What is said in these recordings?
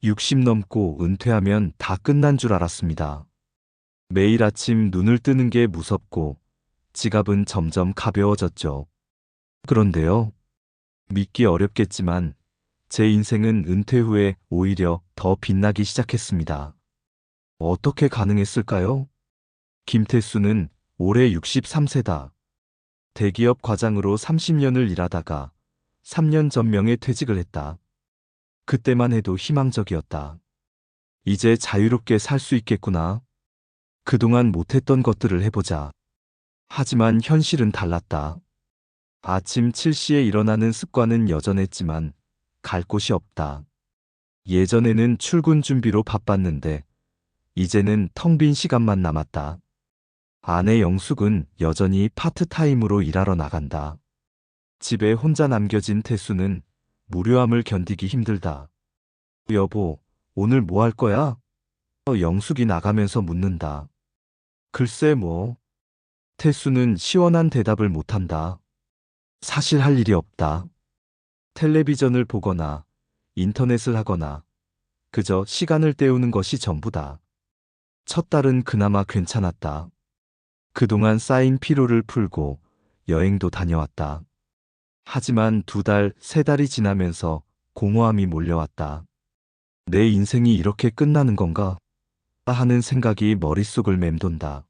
60 넘고 은퇴하면 다 끝난 줄 알았습니다. 매일 아침 눈을 뜨는 게 무섭고 지갑은 점점 가벼워졌죠. 그런데요, 믿기 어렵겠지만 제 인생은 은퇴 후에 오히려 더 빛나기 시작했습니다. 어떻게 가능했을까요? 김태수는 올해 63세다. 대기업 과장으로 30년을 일하다가 3년 전 명예퇴직을 했다. 그때만 해도 희망적이었다. 이제 자유롭게 살 수 있겠구나. 그동안 못했던 것들을 해보자. 하지만 현실은 달랐다. 아침 7시에 일어나는 습관은 여전했지만 갈 곳이 없다. 예전에는 출근 준비로 바빴는데 이제는 텅 빈 시간만 남았다. 아내 영숙은 여전히 파트타임으로 일하러 나간다. 집에 혼자 남겨진 태수는 무료함을 견디기 힘들다. 여보, 오늘 뭐 할 거야? 영숙이 나가면서 묻는다. 글쎄 뭐. 태수는 시원한 대답을 못한다. 사실 할 일이 없다. 텔레비전을 보거나 인터넷을 하거나 그저 시간을 때우는 것이 전부다. 첫 달은 그나마 괜찮았다. 그동안 쌓인 피로를 풀고 여행도 다녀왔다. 하지만 2달, 3달이 지나면서 공허함이 몰려왔다. 내 인생이 이렇게 끝나는 건가? 하는 생각이 머릿속을 맴돈다.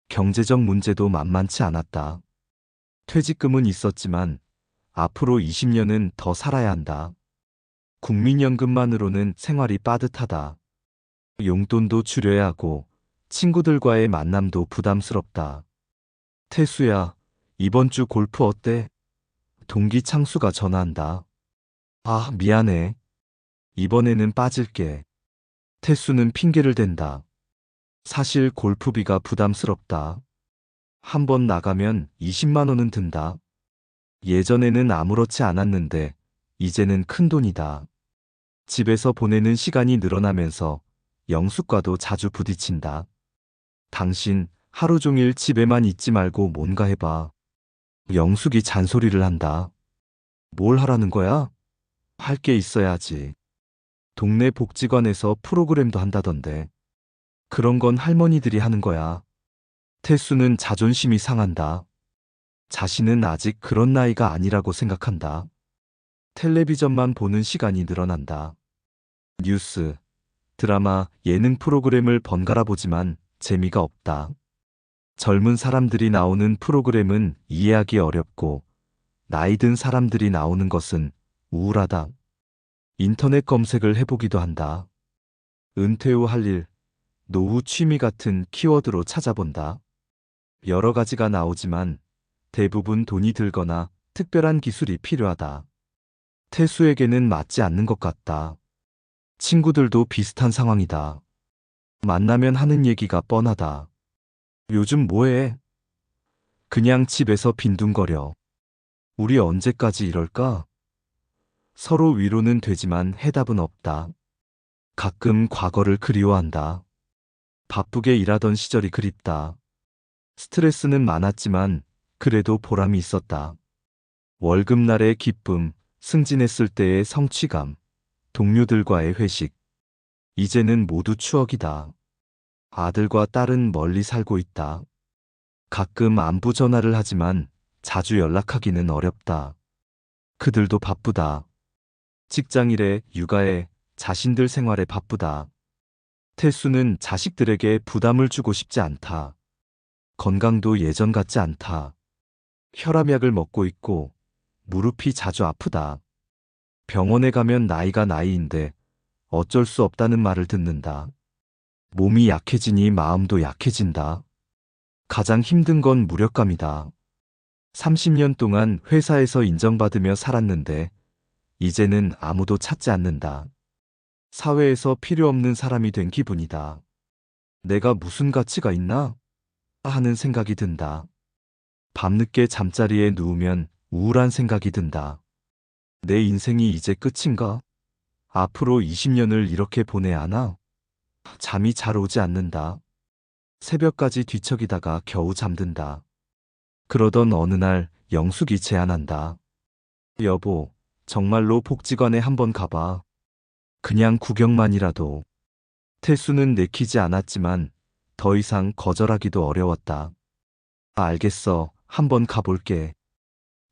경제적 문제도 만만치 않았다. 퇴직금은 있었지만 앞으로 20년은 더 살아야 한다. 국민연금만으로는 생활이 빠듯하다. 용돈도 줄여야 하고 친구들과의 만남도 부담스럽다. 태수야, 이번 주 골프 어때? 동기 창수가 전화한다. 아, 미안해. 이번에는 빠질게. 태수는 핑계를 댄다. 사실 골프비가 부담스럽다. 한 번 나가면 20만 원은 든다. 예전에는 아무렇지 않았는데 이제는 큰돈이다. 집에서 보내는 시간이 늘어나면서 영숙과도 자주 부딪힌다. 당신 하루 종일 집에만 있지 말고 뭔가 해봐. 영숙이 잔소리를 한다. 뭘 하라는 거야? 할 게 있어야지. 동네 복지관에서 프로그램도 한다던데. 그런 건 할머니들이 하는 거야. 태수는 자존심이 상한다. 자신은 아직 그런 나이가 아니라고 생각한다. 텔레비전만 보는 시간이 늘어난다. 뉴스, 드라마, 예능 프로그램을 번갈아 보지만 재미가 없다. 젊은 사람들이 나오는 프로그램은 이해하기 어렵고 나이 든 사람들이 나오는 것은 우울하다. 인터넷 검색을 해보기도 한다. 은퇴 후 할 일, 노후 취미 같은 키워드로 찾아본다. 여러 가지가 나오지만 대부분 돈이 들거나 특별한 기술이 필요하다. 태수에게는 맞지 않는 것 같다. 친구들도 비슷한 상황이다. 만나면 하는 얘기가 뻔하다. 요즘 뭐해? 그냥 집에서 빈둥거려. 우리 언제까지 이럴까? 서로 위로는 되지만 해답은 없다. 가끔 과거를 그리워한다. 바쁘게 일하던 시절이 그립다. 스트레스는 많았지만 그래도 보람이 있었다. 월급날의 기쁨, 승진했을 때의 성취감, 동료들과의 회식. 이제는 모두 추억이다. 아들과 딸은 멀리 살고 있다. 가끔 안부 전화를 하지만 자주 연락하기는 어렵다. 그들도 바쁘다. 직장일에, 육아에, 자신들 생활에 바쁘다. 태수는 자식들에게 부담을 주고 싶지 않다. 건강도 예전 같지 않다. 혈압약을 먹고 있고 무릎이 자주 아프다. 병원에 가면 나이가 나이인데 어쩔 수 없다는 말을 듣는다. 몸이 약해지니 마음도 약해진다. 가장 힘든 건 무력감이다. 30년 동안 회사에서 인정받으며 살았는데 이제는 아무도 찾지 않는다. 사회에서 필요 없는 사람이 된 기분이다. 내가 무슨 가치가 있나? 하는 생각이 든다. 밤늦게 잠자리에 누우면 우울한 생각이 든다. 내 인생이 이제 끝인가? 앞으로 20년을 이렇게 보내야 하나? 잠이 잘 오지 않는다. 새벽까지 뒤척이다가 겨우 잠든다. 그러던 어느 날 영숙이 제안한다. 여보, 정말로 복지관에 한번 가봐. 그냥 구경만이라도. 태수는 내키지 않았지만 더 이상 거절하기도 어려웠다. 알겠어. 한번 가볼게.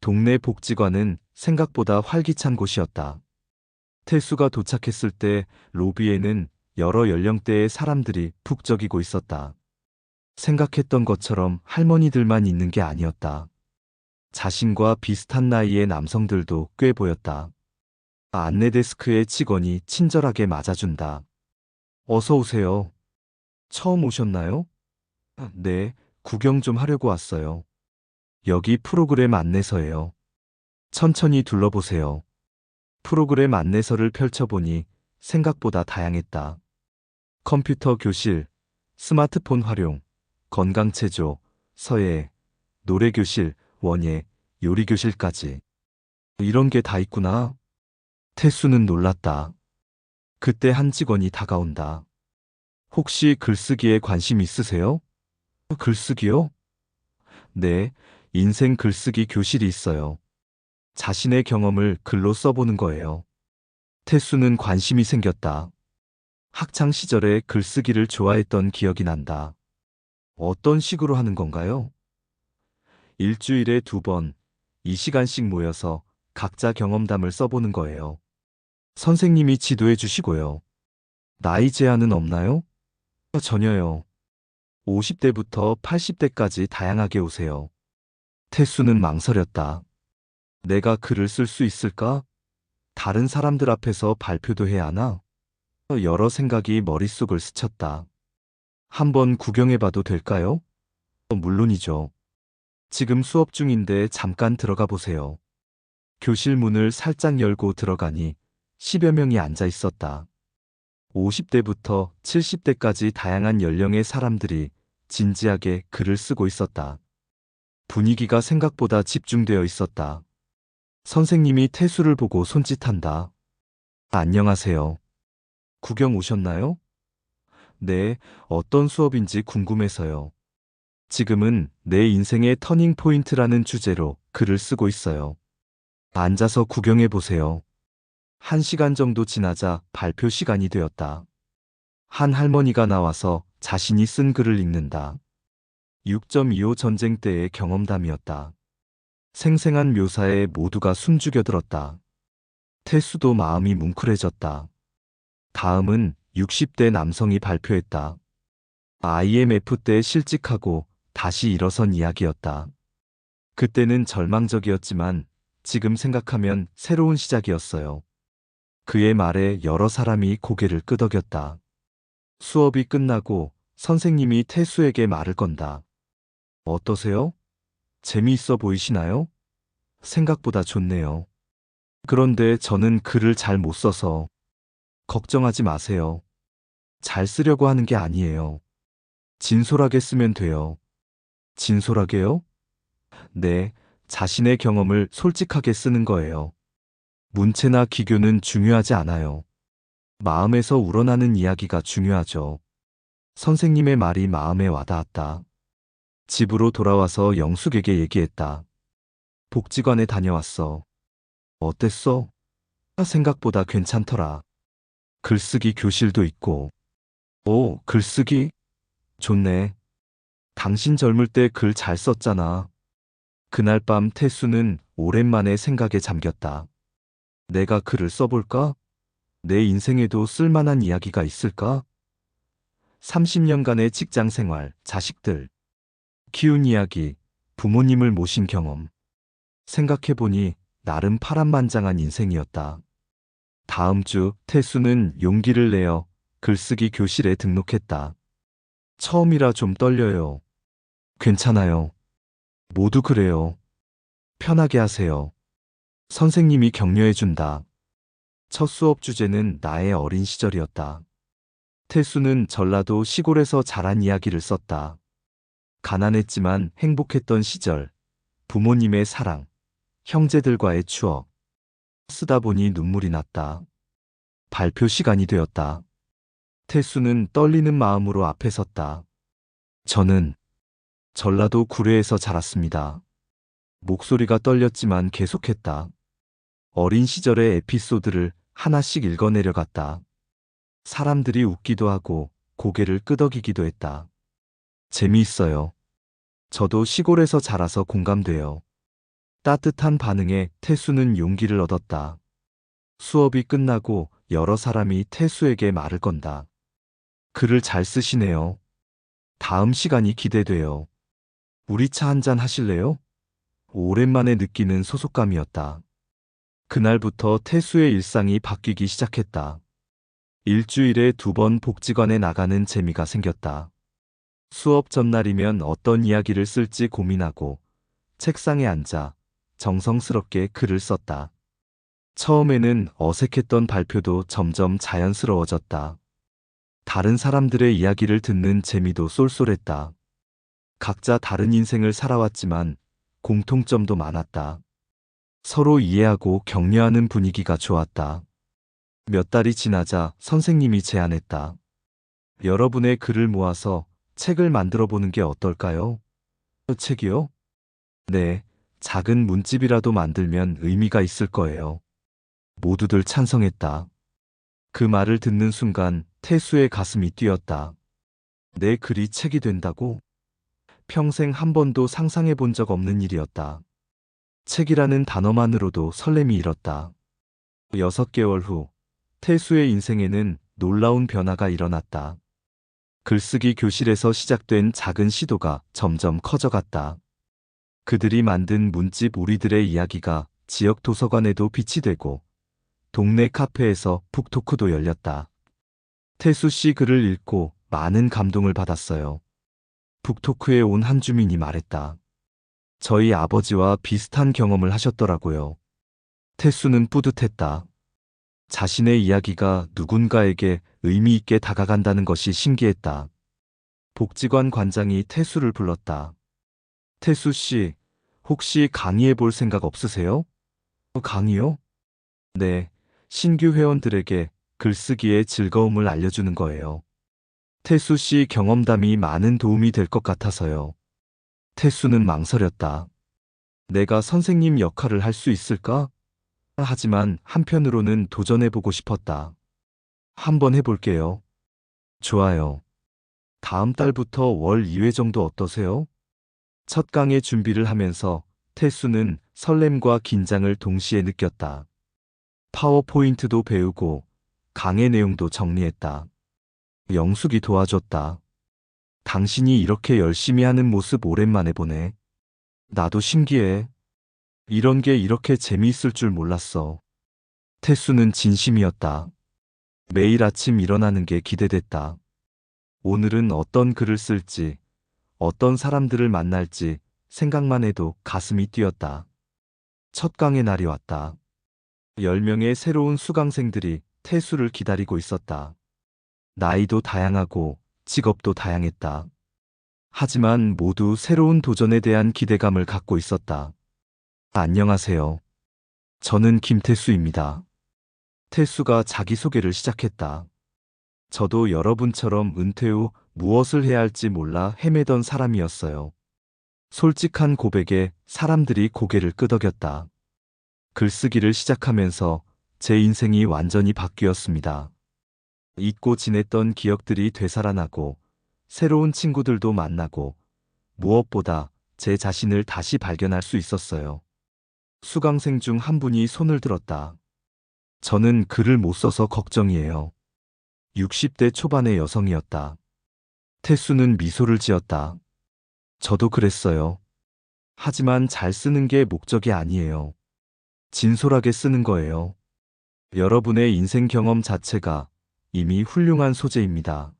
동네 복지관은 생각보다 활기찬 곳이었다. 태수가 도착했을 때 로비에는 여러 연령대의 사람들이 북적이고 있었다. 생각했던 것처럼 할머니들만 있는 게 아니었다. 자신과 비슷한 나이의 남성들도 꽤 보였다. 안내 데스크의 직원이 친절하게 맞아준다. 어서 오세요. 처음 오셨나요? 네, 구경 좀 하려고 왔어요. 여기 프로그램 안내서예요. 천천히 둘러보세요. 프로그램 안내서를 펼쳐보니 생각보다 다양했다. 컴퓨터 교실, 스마트폰 활용, 건강체조, 서예, 노래교실, 원예, 요리교실까지. 이런 게 다 있구나. 태수는 놀랐다. 그때 한 직원이 다가온다. 혹시 글쓰기에 관심 있으세요? 글쓰기요? 네, 인생 글쓰기 교실이 있어요. 자신의 경험을 글로 써보는 거예요. 태수는 관심이 생겼다. 학창 시절에 글쓰기를 좋아했던 기억이 난다. 어떤 식으로 하는 건가요? 일주일에 2번, 2시간씩 모여서 각자 경험담을 써보는 거예요. 선생님이 지도해 주시고요. 나이 제한은 없나요? 전혀요. 50대부터 80대까지 다양하게 오세요. 태수는 망설였다. 내가 글을 쓸 수 있을까? 다른 사람들 앞에서 발표도 해야 하나? 여러 생각이 머릿속을 스쳤다. 한번 구경해봐도 될까요? 물론이죠. 지금 수업 중인데 잠깐 들어가 보세요. 교실 문을 살짝 열고 들어가니 10여 명이 앉아 있었다. 50대부터 70대까지 다양한 연령의 사람들이 진지하게 글을 쓰고 있었다. 분위기가 생각보다 집중되어 있었다. 선생님이 태수를 보고 손짓한다. 안녕하세요. 구경 오셨나요? 네, 어떤 수업인지 궁금해서요. 지금은 내 인생의 터닝 포인트라는 주제로 글을 쓰고 있어요. 앉아서 구경해 보세요. 1시간 정도 지나자 발표 시간이 되었다. 한 할머니가 나와서 자신이 쓴 글을 읽는다. 6.25 전쟁 때의 경험담이었다. 생생한 묘사에 모두가 숨죽여 들었다. 태수도 마음이 뭉클해졌다. 다음은 60대 남성이 발표했다. IMF 때 실직하고 다시 일어선 이야기였다. 그때는 절망적이었지만 지금 생각하면 새로운 시작이었어요. 그의 말에 여러 사람이 고개를 끄덕였다. 수업이 끝나고 선생님이 태수에게 말을 건다. 어떠세요? 재미있어 보이시나요? 생각보다 좋네요. 그런데 저는 글을 잘 못 써서. 걱정하지 마세요. 잘 쓰려고 하는 게 아니에요. 진솔하게 쓰면 돼요. 진솔하게요? 네, 자신의 경험을 솔직하게 쓰는 거예요. 문체나 기교는 중요하지 않아요. 마음에서 우러나는 이야기가 중요하죠. 선생님의 말이 마음에 와닿았다. 집으로 돌아와서 영숙에게 얘기했다. 복지관에 다녀왔어. 어땠어? 생각보다 괜찮더라. 글쓰기 교실도 있고. 오, 글쓰기? 좋네. 당신 젊을 때 글 잘 썼잖아. 그날 밤 태수는 오랜만에 생각에 잠겼다. 내가 글을 써볼까? 내 인생에도 쓸만한 이야기가 있을까? 30년간의 직장 생활, 자식들, 키운 이야기, 부모님을 모신 경험. 생각해보니 나름 파란만장한 인생이었다. 다음 주 태수는 용기를 내어 글쓰기 교실에 등록했다. 처음이라 좀 떨려요. 괜찮아요. 모두 그래요. 편하게 하세요. 선생님이 격려해준다. 첫 수업 주제는 나의 어린 시절이었다. 태수는 전라도 시골에서 자란 이야기를 썼다. 가난했지만 행복했던 시절, 부모님의 사랑, 형제들과의 추억. 쓰다 보니 눈물이 났다. 발표 시간이 되었다. 태수는 떨리는 마음으로 앞에 섰다. 저는 전라도 구례에서 자랐습니다. 목소리가 떨렸지만 계속했다. 어린 시절의 에피소드를 하나씩 읽어내려갔다. 사람들이 웃기도 하고 고개를 끄덕이기도 했다. 재미있어요. 저도 시골에서 자라서 공감돼요. 따뜻한 반응에 태수는 용기를 얻었다. 수업이 끝나고 여러 사람이 태수에게 말을 건다. 글을 잘 쓰시네요. 다음 시간이 기대돼요. 우리 차 한잔 하실래요? 오랜만에 느끼는 소속감이었다. 그날부터 태수의 일상이 바뀌기 시작했다. 일주일에 2번 복지관에 나가는 재미가 생겼다. 수업 전날이면 어떤 이야기를 쓸지 고민하고 책상에 앉아 정성스럽게 글을 썼다. 처음에는 어색했던 발표도 점점 자연스러워졌다. 다른 사람들의 이야기를 듣는 재미도 쏠쏠했다. 각자 다른 인생을 살아왔지만 공통점도 많았다. 서로 이해하고 격려하는 분위기가 좋았다. 몇 달이 지나자 선생님이 제안했다. 여러분의 글을 모아서 책을 만들어 보는 게 어떨까요? 책이요? 네, 작은 문집이라도 만들면 의미가 있을 거예요. 모두들 찬성했다. 그 말을 듣는 순간 태수의 가슴이 뛰었다. 내 글이 책이 된다고? 평생 한 번도 상상해 본 적 없는 일이었다. 책이라는 단어만으로도 설렘이 일었다. 6개월 후, 태수의 인생에는 놀라운 변화가 일어났다. 글쓰기 교실에서 시작된 작은 시도가 점점 커져갔다. 그들이 만든 문집 우리들의 이야기가 지역 도서관에도 빛이 되고 동네 카페에서 북토크도 열렸다. 태수 씨 글을 읽고 많은 감동을 받았어요. 북토크에 온 한 주민이 말했다. 저희 아버지와 비슷한 경험을 하셨더라고요. 태수는 뿌듯했다. 자신의 이야기가 누군가에게 의미 있게 다가간다는 것이 신기했다. 복지관 관장이 태수를 불렀다. 태수 씨, 혹시 강의해 볼 생각 없으세요? 강의요? 네, 신규 회원들에게 글쓰기의 즐거움을 알려주는 거예요. 태수 씨 경험담이 많은 도움이 될 것 같아서요. 태수는 망설였다. 내가 선생님 역할을 할 수 있을까? 하지만 한편으로는 도전해보고 싶었다. 한번 해볼게요. 좋아요. 다음 달부터 월 2회 정도 어떠세요? 첫 강의 준비를 하면서 태수는 설렘과 긴장을 동시에 느꼈다. 파워포인트도 배우고 강의 내용도 정리했다. 영숙이 도와줬다. 당신이 이렇게 열심히 하는 모습 오랜만에 보네. 나도 신기해. 이런 게 이렇게 재미있을 줄 몰랐어. 태수는 진심이었다. 매일 아침 일어나는 게 기대됐다. 오늘은 어떤 글을 쓸지, 어떤 사람들을 만날지 생각만 해도 가슴이 뛰었다. 첫 강의 날이 왔다. 10명의 새로운 수강생들이 태수를 기다리고 있었다. 나이도 다양하고 직업도 다양했다. 하지만 모두 새로운 도전에 대한 기대감을 갖고 있었다. 안녕하세요. 저는 김태수입니다. 태수가 자기소개를 시작했다. 저도 여러분처럼 은퇴 후 무엇을 해야 할지 몰라 헤매던 사람이었어요. 솔직한 고백에 사람들이 고개를 끄덕였다. 글쓰기를 시작하면서 제 인생이 완전히 바뀌었습니다. 잊고 지냈던 기억들이 되살아나고 새로운 친구들도 만나고 무엇보다 제 자신을 다시 발견할 수 있었어요. 수강생 중 한 분이 손을 들었다. 저는 글을 못 써서 걱정이에요. 60대 초반의 여성이었다. 태수는 미소를 지었다. 저도 그랬어요. 하지만 잘 쓰는 게 목적이 아니에요. 진솔하게 쓰는 거예요. 여러분의 인생 경험 자체가 이미 훌륭한 소재입니다.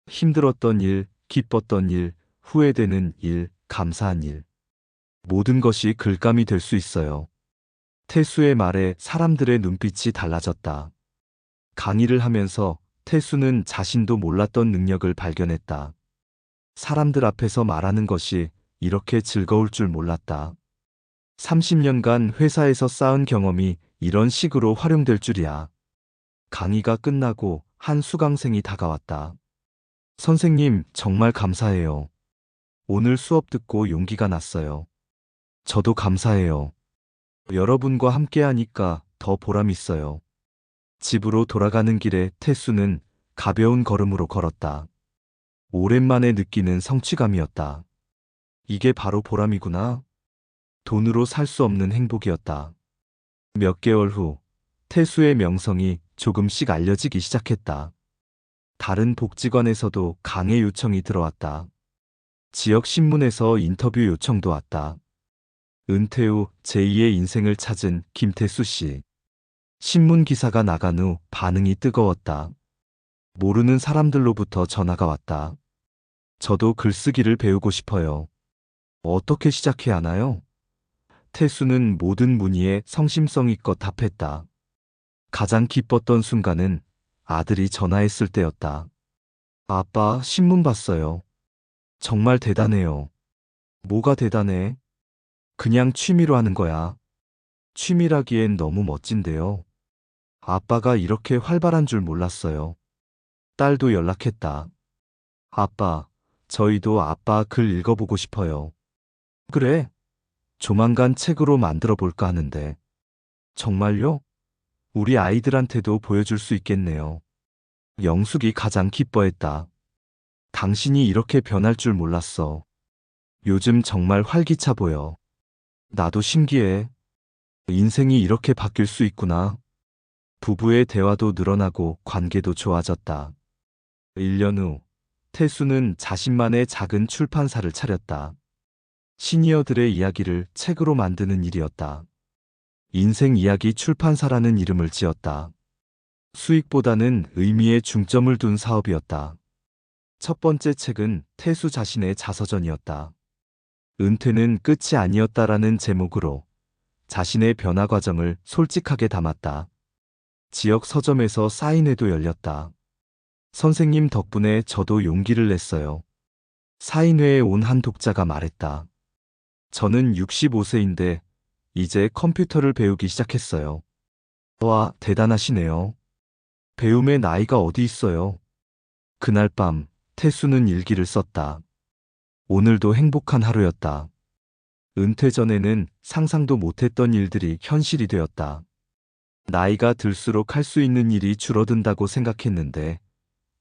힘들었던 일, 기뻤던 일, 후회되는 일, 감사한 일. 모든 것이 글감이 될 수 있어요. 태수의 말에 사람들의 눈빛이 달라졌다. 강의를 하면서 태수는 자신도 몰랐던 능력을 발견했다. 사람들 앞에서 말하는 것이 이렇게 즐거울 줄 몰랐다. 30년간 회사에서 쌓은 경험이 이런 식으로 활용될 줄이야. 강의가 끝나고 한 수강생이 다가왔다. 선생님, 정말 감사해요. 오늘 수업 듣고 용기가 났어요. 저도 감사해요. 여러분과 함께 하니까 더 보람 있어요. 집으로 돌아가는 길에 태수는 가벼운 걸음으로 걸었다. 오랜만에 느끼는 성취감이었다. 이게 바로 보람이구나. 돈으로 살 수 없는 행복이었다. 몇 개월 후, 태수의 명성이 조금씩 알려지기 시작했다. 다른 복지관에서도 강의 요청이 들어왔다. 지역 신문에서 인터뷰 요청도 왔다. 은퇴 후 제2의 인생을 찾은 김태수 씨. 신문 기사가 나간 후 반응이 뜨거웠다. 모르는 사람들로부터 전화가 왔다. 저도 글쓰기를 배우고 싶어요. 어떻게 시작해야 하나요? 태수는 모든 문의에 성심성의껏 답했다. 가장 기뻤던 순간은 아들이 전화했을 때였다. 아빠, 신문 봤어요. 정말 대단해요. 뭐가 대단해? 그냥 취미로 하는 거야. 취미라기엔 너무 멋진데요. 아빠가 이렇게 활발한 줄 몰랐어요. 딸도 연락했다. 아빠, 저희도 아빠 글 읽어보고 싶어요. 그래, 조만간 책으로 만들어 볼까 하는데. 정말요? 우리 아이들한테도 보여줄 수 있겠네요. 영숙이 가장 기뻐했다. 당신이 이렇게 변할 줄 몰랐어. 요즘 정말 활기차 보여. 나도 신기해. 인생이 이렇게 바뀔 수 있구나. 부부의 대화도 늘어나고 관계도 좋아졌다. 1년 후, 태수는 자신만의 작은 출판사를 차렸다. 시니어들의 이야기를 책으로 만드는 일이었다. 인생 이야기 출판사라는 이름을 지었다. 수익보다는 의미에 중점을 둔 사업이었다. 첫 번째 책은 태수 자신의 자서전이었다. 은퇴는 끝이 아니었다라는 제목으로 자신의 변화 과정을 솔직하게 담았다. 지역 서점에서 사인회도 열렸다. 선생님 덕분에 저도 용기를 냈어요. 사인회에 온 한 독자가 말했다. 저는 65세인데 이제 컴퓨터를 배우기 시작했어요. 와, 대단하시네요. 배움의 나이가 어디 있어요? 그날 밤, 태수는 일기를 썼다. 오늘도 행복한 하루였다. 은퇴 전에는 상상도 못했던 일들이 현실이 되었다. 나이가 들수록 할 수 있는 일이 줄어든다고 생각했는데,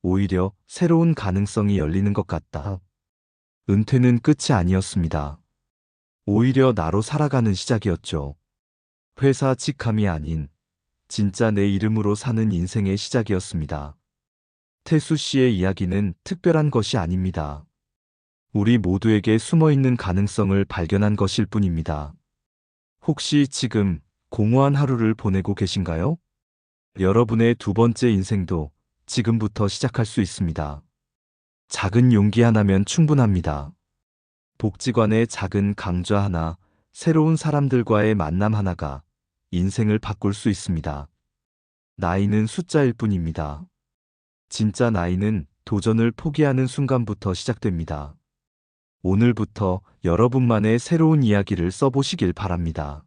오히려 새로운 가능성이 열리는 것 같다. 은퇴는 끝이 아니었습니다. 오히려 나로 살아가는 시작이었죠. 회사 직함이 아닌, 진짜 내 이름으로 사는 인생의 시작이었습니다. 태수 씨의 이야기는 특별한 것이 아닙니다. 우리 모두에게 숨어있는 가능성을 발견한 것일 뿐입니다. 혹시 지금 공허한 하루를 보내고 계신가요? 여러분의 두 번째 인생도 지금부터 시작할 수 있습니다. 작은 용기 하나면 충분합니다. 복지관의 작은 강좌 하나, 새로운 사람들과의 만남 하나가 인생을 바꿀 수 있습니다. 나이는 숫자일 뿐입니다. 진짜 나이는 도전을 포기하는 순간부터 시작됩니다. 오늘부터 여러분만의 새로운 이야기를 써보시길 바랍니다.